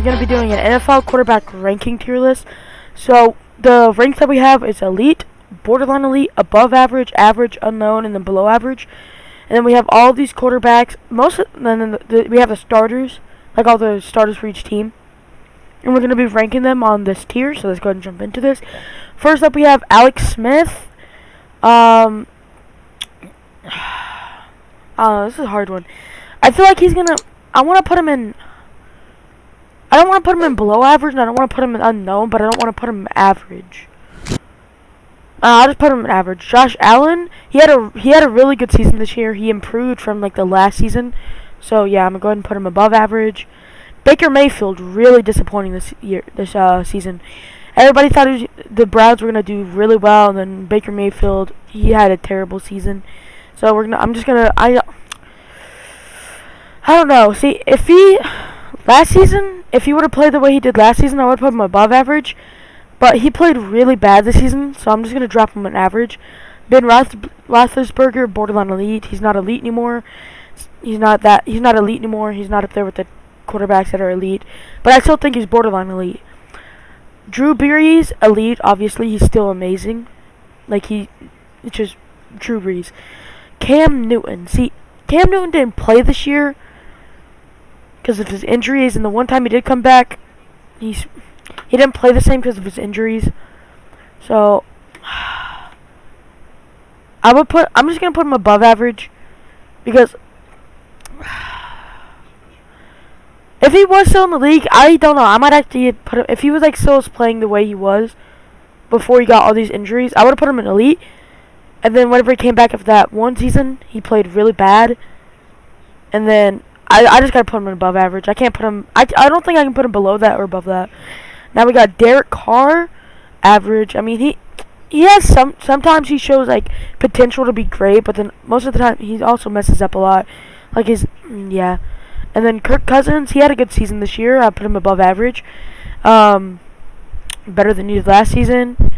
going to be doing an NFL quarterback ranking tier list. So the ranks that we have is elite, borderline elite, above average, average, unknown, and then below average. And then we have all these quarterbacks. We have the starters, like all the starters for each team. And we're going to be ranking them on this tier. So let's go ahead and jump into this. First up, we have Alex Smith. This is a hard one. I feel like he's gonna. I want to put him in. I don't want to put him in below average, and I don't want to put him in unknown, but I don't want to put him in average. I'll just put him in average. Josh Allen, he had a really good season this year. He improved from like the last season, so yeah, I'm gonna go ahead and put him above average. Baker Mayfield, really disappointing this season. Everybody thought the Browns were gonna do really well, and then Baker Mayfield, he had a terrible season. So I don't know. See, if he would have played the way he did last season, I would put him above average. But he played really bad this season, so I'm just gonna drop him in average. Ben Roethlisberger, borderline elite. He's not elite anymore. He's not elite anymore. He's not up there with the quarterbacks that are elite. But I still think he's borderline elite. Drew Brees, elite. Obviously, he's still amazing. It's just Drew Brees. Cam Newton. See, Cam Newton didn't play this year because of his injuries, and the one time he did come back, he didn't play the same because of his injuries. So I'm just gonna put him above average because if he was still in the league, I don't know. I might actually put him if he was still playing the way he was before he got all these injuries. I would have put him in elite. And then whenever he came back after that one season, he played really bad. And then I just gotta put him in above average. I can't put him. I don't think I can put him below that or above that. Now we got Derek Carr, average. I mean he has sometimes he shows potential to be great, but then most of the time he also messes up a lot. And then Kirk Cousins, he had a good season this year. I put him above average. Better than he did last season.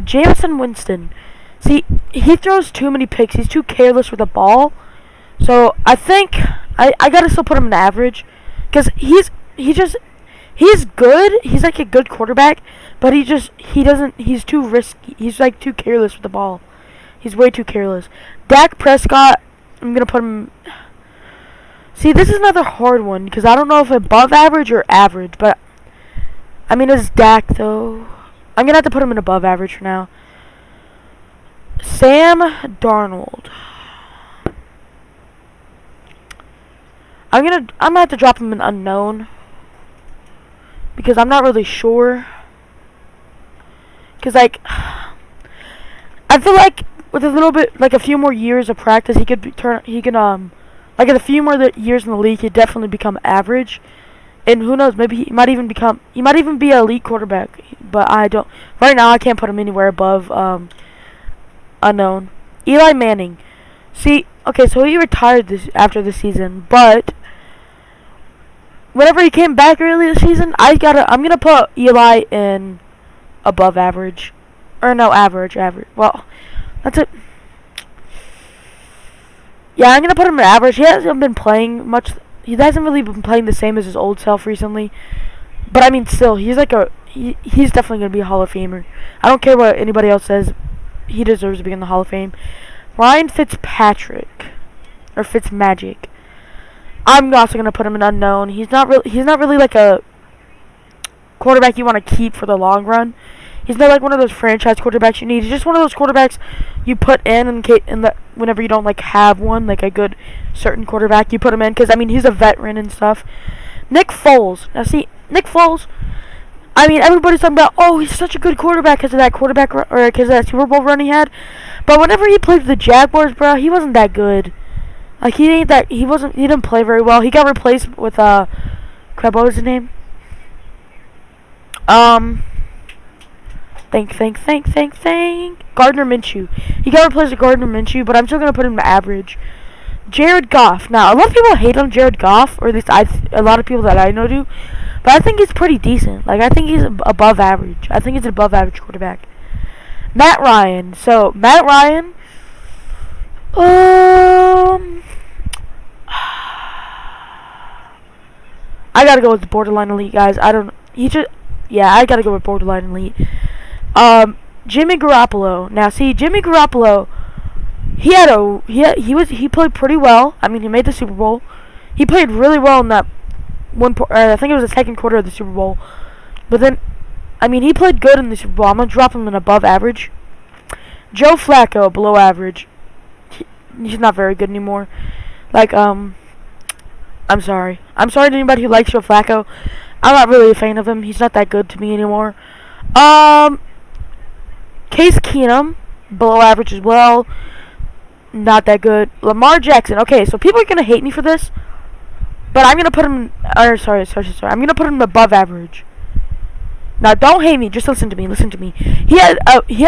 Jameson Winston. See, he throws too many picks. He's too careless with the ball. So I think I gotta still put him in average, because he's good. He's a good quarterback, but he's too risky. He's too careless with the ball. He's way too careless. Dak Prescott, I'm gonna put him. See, this is another hard one because I don't know if above average or average, but I mean it's Dak though. I'm gonna have to put him in above average for now. Sam Darnold. I'm gonna have to drop him in unknown because I'm not really sure. Cause I feel like with a few more years of practice, in a few more years in the league, he'd definitely become average. And who knows, maybe he might even be an elite quarterback. But right now I can't put him anywhere above unknown. Eli Manning. See, okay, so he retired after the season, but whenever he came back early this season, I'm gonna put Eli in above average. Or no, average. Well, that's it. Yeah, I'm gonna put him in average. He hasn't been playing much. He hasn't really been playing the same as his old self recently. But I mean, still, he's definitely gonna be a Hall of Famer. I don't care what anybody else says. He deserves to be in the Hall of Fame. Ryan Fitzpatrick or Fitzmagic. I'm also gonna put him in unknown. He's not really like a quarterback you want to keep for the long run. He's not like one of those franchise quarterbacks you need. He's just one of those quarterbacks you put in whenever you don't have one, like a good certain quarterback, you put him in because I mean he's a veteran and stuff. Nick Foles. Now see, Nick Foles. I mean, everybody's talking about, oh, he's such a good quarterback because of that or because of that Super Bowl run he had. But whenever he played for the Jaguars, bro, he wasn't that good. He didn't play very well. He got replaced with what was his name? Think. Gardner Minshew. He got replaced with Gardner Minshew, but I'm still gonna put him in average. Jared Goff. Now, a lot of people hate on Jared Goff, or at least a lot of people that I know do. But I think he's pretty decent. I think he's above average. I think he's an above average quarterback. Matt Ryan. So, Matt Ryan. I'm I gotta go with the borderline elite, guys. I don't. I gotta go with borderline elite. Jimmy Garoppolo. Now, see, Jimmy Garoppolo, he played pretty well. I mean, he made the Super Bowl. He played really well in that I think it was the second quarter of the Super Bowl. But then, I mean, he played good in the Super Bowl. I'm gonna drop him in above average. Joe Flacco, below average. He's not very good anymore. I'm sorry. I'm sorry to anybody who likes Joe Flacco. I'm not really a fan of him. He's not that good to me anymore. Case Keenum, below average as well. Not that good. Lamar Jackson. Okay, so people are gonna hate me for this, but I'm gonna put him. Sorry. I'm gonna put him above average. Now, don't hate me. Just listen to me. He had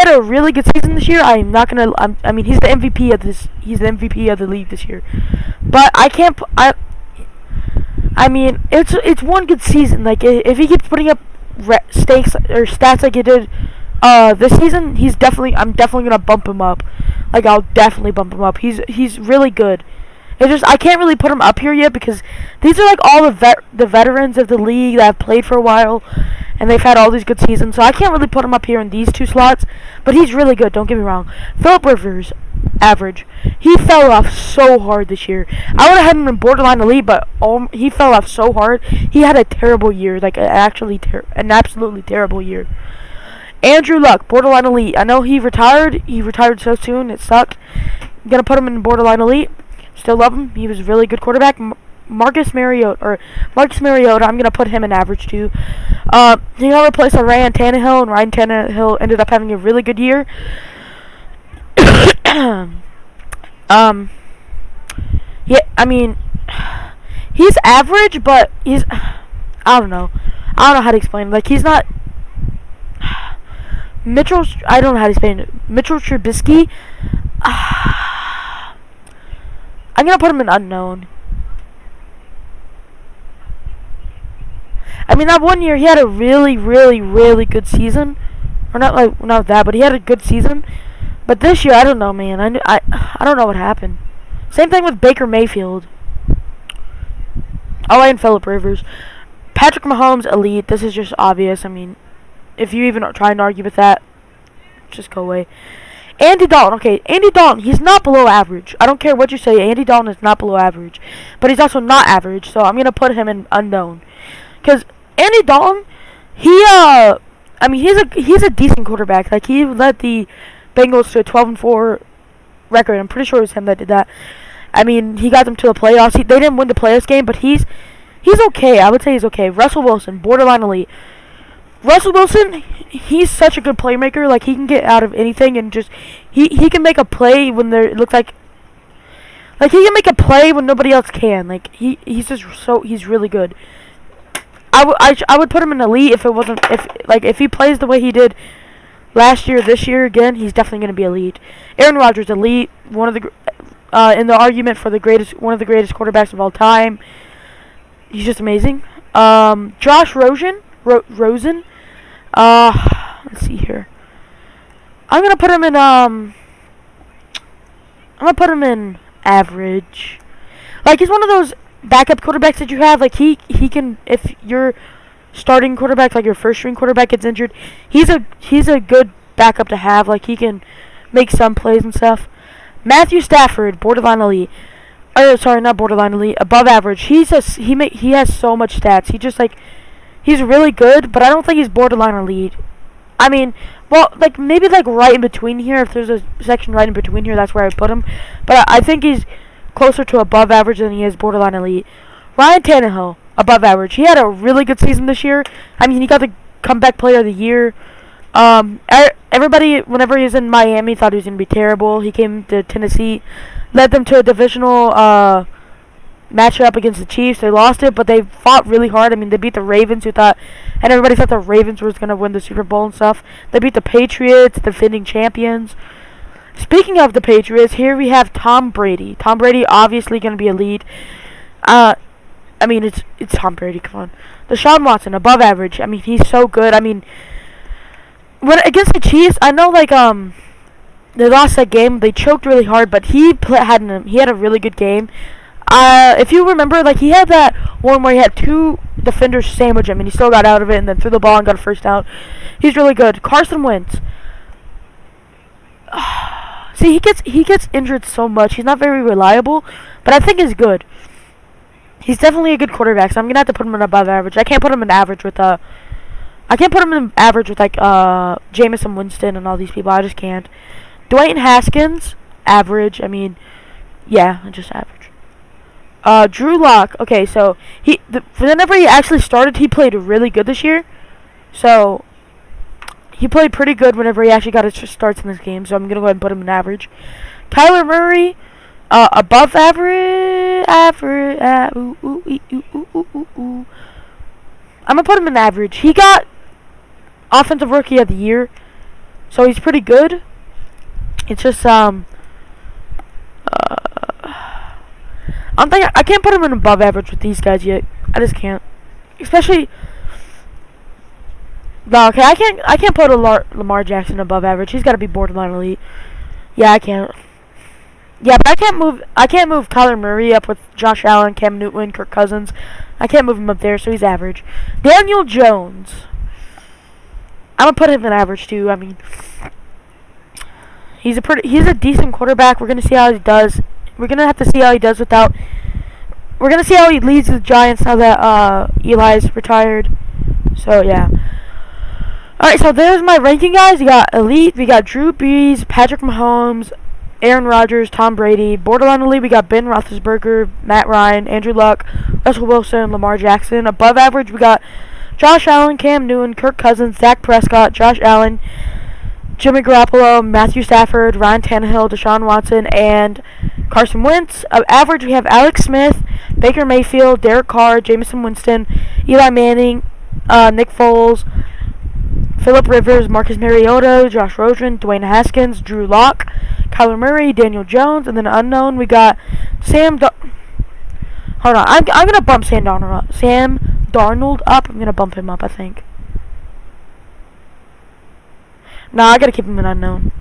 a really good season this year. I'm not gonna. I mean, he's the MVP of this. He's the MVP of the league this year. But I can't. I mean, it's one good season. Like, if he keeps putting up stats like he did this season, I'm definitely gonna bump him up. Like, I'll definitely bump him up. He's really good. It's just I can't really put him up here yet because these are like all the veterans of the league that have played for a while, and they've had all these good seasons. So I can't really put him up here in these two slots. But he's really good. Don't get me wrong. Phillip Rivers, average. He fell off so hard this year. I would have had him in borderline elite, but he fell off so hard. He had a terrible year, like an absolutely terrible year. Andrew Luck, borderline elite. I know he retired. He retired so soon. It sucked. I'm gonna put him in borderline elite. Still love him. He was a really good quarterback. Marcus Mariota. I'm gonna put him in average too. He got replaced by Ryan Tannehill, and Ryan Tannehill ended up having a really good year. Yeah, I mean, he's average, but I don't know how to explain it. Like, he's not I don't know how to explain it. Mitchell Trubisky. I'm gonna put him in unknown. I mean, that one year he had a really, really, really good season, or not that, but he had a good season. But this year, I don't know, man. I don't know what happened. Same thing with Baker Mayfield. And Phillip Rivers. Patrick Mahomes, elite. This is just obvious. I mean, if you even try and argue with that, just go away. Andy Dalton. Okay, Andy Dalton, he's not below average. I don't care what you say. Andy Dalton is not below average. But he's also not average, so I'm going to put him in unknown. Because Andy Dalton, I mean, he's a decent quarterback. Like, he led the Bengals to a 12-4 record. I'm pretty sure it was him that did that. I mean, he got them to the playoffs. They didn't win the playoffs game, but he's okay. I would say he's okay. Russell Wilson, borderline elite. Russell Wilson, he's such a good playmaker. Like, he can get out of anything and just he can make a play when it looks like he can make a play when nobody else can. Like, he's really good. I would put him in elite if he plays the way he did last year, this year again, he's definitely going to be elite. Aaron Rodgers, elite, in the argument for one of the greatest quarterbacks of all time. He's just amazing. Josh Rosen. Let's see here. I'm gonna put him in average. Like, he's one of those backup quarterbacks that you have. Like, he can, if your starting quarterback, like your first string quarterback, gets injured, he's a good backup to have. Like, he can make some plays and stuff. Matthew Stafford, borderline elite. Sorry, not borderline elite, above average. He has so much stats. He's really good, but I don't think he's borderline elite. I mean, well, like, maybe like right in between here. If there's a section right in between here, that's where I put him. But I think he's closer to above average than he is borderline elite. Ryan Tannehill, above average. He had a really good season this year. I mean, he got the comeback player of the year. Everybody, whenever he was in Miami, thought he was going to be terrible. He came to Tennessee, led them to a divisional matchup against the Chiefs. They lost it, but they fought really hard. I mean, they beat the Ravens, and everybody thought the Ravens was going to win the Super Bowl and stuff. They beat the Patriots, defending champions. Speaking of the Patriots, here we have Tom Brady. Tom Brady, obviously going to be elite. I mean, it's Tom Brady, come on. Deshaun Watson, above average. I mean, he's so good. I mean, against the Chiefs, I know, like, they lost that game. They choked really hard, but he had a really good game. If you remember, like, he had that one where he had 2 defenders sandwich him, and he still got out of it, and then threw the ball and got a first down. He's really good. Carson Wentz. See, he gets injured so much. He's not very reliable, but I think he's good. He's definitely a good quarterback, so I'm gonna have to put him in above average. I can't put him in average with like Jameis Winston and all these people. I just can't. Dwayne Haskins, average. I mean, yeah, just average. Drew Lock. Okay, so whenever he actually started, he played really good this year. So he played pretty good whenever he actually got his starts in this game. So I'm gonna go ahead and put him in average. Kyler Murray, above average. I'm gonna put him in average. He got offensive rookie of the year, so he's pretty good. It's just I can't put him in above average with these guys yet. I just can't. Especially no, okay, I can't put Lamar Jackson above average. He's got to be borderline elite. Yeah, I can't. Yeah, but I can't move Kyler Murray up with Josh Allen, Cam Newton, Kirk Cousins. I can't move him up there, so he's average. Daniel Jones. I'm gonna put him in average too. I mean, he's a decent quarterback. We're gonna see how he does. We're gonna have to see how he does without. We're gonna see how he leads the Giants now that Eli's retired. So yeah. All right, so there's my ranking, guys. We got elite. We got Drew Brees, Patrick Mahomes, Aaron Rodgers, Tom Brady. Borderline elite, we got Ben Roethlisberger, Matt Ryan, Andrew Luck, Russell Wilson, Lamar Jackson. Above average, we got Josh Allen, Cam Newton, Kirk Cousins, Dak Prescott, Josh Allen, Jimmy Garoppolo, Matthew Stafford, Ryan Tannehill, Deshaun Watson, and Carson Wentz. Average, we have Alex Smith, Baker Mayfield, Derek Carr, Jameson Winston, Eli Manning, Nick Foles, Phillip Rivers, Marcus Mariota, Josh Rosen, Dwayne Haskins, Drew Lock, Kyler Murray, Daniel Jones, and then unknown, we got hold on, I'm going to bump Sam Darnold up. I'm going to bump him up, I think. Nah, I got to keep him an unknown.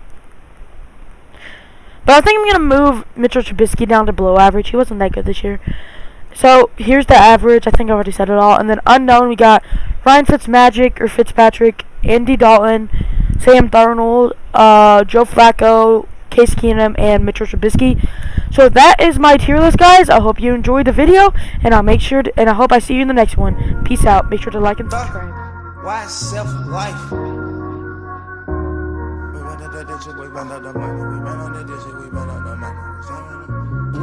But I think I'm going to move Mitchell Trubisky down to below average. He wasn't that good this year. So, here's the average. I think I already said it all. And then unknown, we got Ryan Fitzpatrick, Andy Dalton, Sam Darnold, Joe Flacco, Case Keenum, and Mitchell Trubisky. So that is my tier list, guys. I hope you enjoyed the video, and I hope I see you in the next one. Peace out. Make sure to like and subscribe. Why self-life?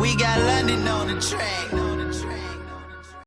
We got London on the track.